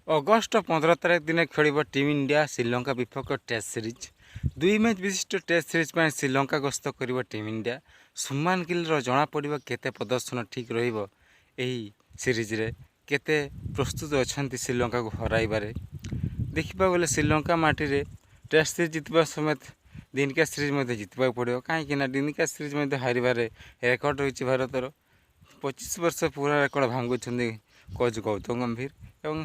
August 15 ତାରିଖ ଦିନ ଖେଳିବ ଟିମ୍ ଇଣ୍ଡିଆ ଶ୍ରୀଲଙ୍କା ବିପକ୍ଷ ଟେଷ୍ଟ ସିରିଜ୍। 2 ମ୍ୟାଚ୍ ବିଶିଷ୍ଟ ଟେଷ୍ଟ ସିରିଜ୍ ପାଇଁ ଶ୍ରୀଲଙ୍କା ଗସ୍ତ କରିବ ଟିମ୍ ଇଣ୍ଡିଆ। ସୁମାନ ଗିଲ୍ର ଜଣାପଡ଼ିବ କେତେ ପ୍ରଦର୍ଶନ ଠିକ୍ ରହିବ ଏହି ସିରିଜ୍ରେ, କେତେ ପ୍ରସ୍ତୁତ ଅଛନ୍ତି ଶ୍ରୀଲଙ୍କାକୁ ହରାଇବାରେ। ଦେଖିବାକୁ ଗଲେ ଶ୍ରୀଲଙ୍କା ମାଟିରେ ଟେଷ୍ଟ ସିରିଜ୍ ଜିତିବା ସಮೇତ ଦିନିକିଆ ସିରିଜ୍ ମଧ୍ୟ ଜିତିବାକୁ ପଡ଼ିବ, କାହିଁକିନା ଦିନିକିଆ ସିରିଜ୍ ମଧ୍ୟ ହାରିବାରେ ରେକର୍ଡ଼ ରହିଛି ଭାରତର। 25 ବର୍ଷ ପୁରା ରେକର୍ଡ଼ ଭାଙ୍ଗୁଛନ୍ତି କୋଚ୍ ଗୌତମ ଗମ୍ଭୀର। ଏବଂ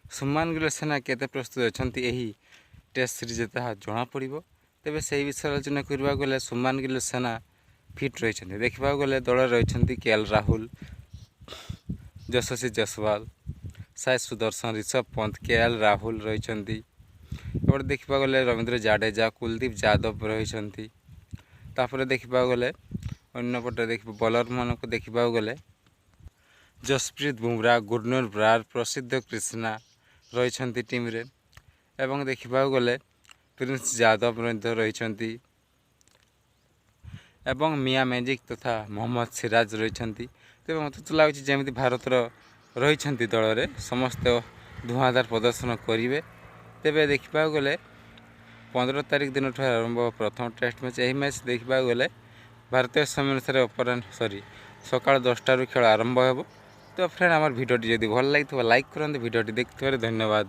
ସୁମାନ ଗିଲ୍ ସେନା କେତେ ପ୍ରସ୍ତୁତ ଅଛନ୍ତି ଏହି ଟେଷ୍ଟ ସିରିଜ୍ରେ ତାହା ଜଣାପଡ଼ିବ। ତେବେ ସେହି ବିଷୟରେ ଆଲୋଚନା କରିବାକୁ ଗଲେ ସୁମାନ ଗିଲ୍ ସେନା ଫିଟ୍ ରହିଛନ୍ତି। ଦେଖିବାକୁ ଗଲେ ଦଳରେ ରହିଛନ୍ତି କେଏଲ୍ ରାହୁଲ, ଯଶସ୍ୱୀ ଜୟସ୍ୱାଲ, ସାଇ ସୁଦର୍ଶନ, ରିଷଭ ପନ୍ତ, କେଏଲ୍ ରାହୁଲ ରହିଛନ୍ତି। ଏପଟେ ଦେଖିବାକୁ ଗଲେ ରବୀନ୍ଦ୍ର ଜାଡ଼େଜା, କୁଲଦୀପ ଯାଦବ ରହିଛନ୍ତି। ତାପରେ ଦେଖିବାକୁ ଗଲେ ଅନ୍ୟପଟେ ବଲର୍ମାନଙ୍କୁ ଦେଖିବାକୁ ଗଲେ ଜସପ୍ରୀତ ବୁମରା, ଗୁରନୂର ବ୍ରାର, ପ୍ରସିଦ୍ଧ କ୍ରିଷ୍ଣା ରହିଛନ୍ତି ଟିମ୍ରେ। ଏବଂ ଦେଖିବାକୁ ଗଲେ ପ୍ରିନ୍ସ ଯାଦବ ମଧ୍ୟ ରହିଛନ୍ତି ଏବଂ ମିଆ ମ୍ୟାଜିକ୍ ତଥା ମହମ୍ମଦ ସିରାଜ ରହିଛନ୍ତି। ତେବେ ମୋତେ ତ ଲାଗୁଛି ଯେମିତି ଭାରତର ରହିଛନ୍ତି ଦଳରେ ସମସ୍ତେ ଧୂଆଁଧାର ପ୍ରଦର୍ଶନ କରିବେ। ତେବେ ଦେଖିବାକୁ ଗଲେ 15 ତାରିଖ ଦିନଠୁ ଆରମ୍ଭ ପ୍ରଥମ ଟେଷ୍ଟ ମ୍ୟାଚ୍। ଏହି ମ୍ୟାଚ୍ ଦେଖିବାକୁ ଗଲେ ଭାରତୀୟ ସମୟ ଅନୁସାରେ ସକାଳ 10ଟାରୁ ଖେଳ ଆରମ୍ଭ ହେବ। ତ ଫ୍ରେଣ୍ଡ, ଆମର ଭିଡ଼ିଓଟି ଯଦି ଭଲ ଲାଗିଥିବ ଲାଇକ୍ କରନ୍ତୁ। ଭିଡ଼ିଓଟି ଦେଖିଥିବାରୁ ଧନ୍ୟବାଦ।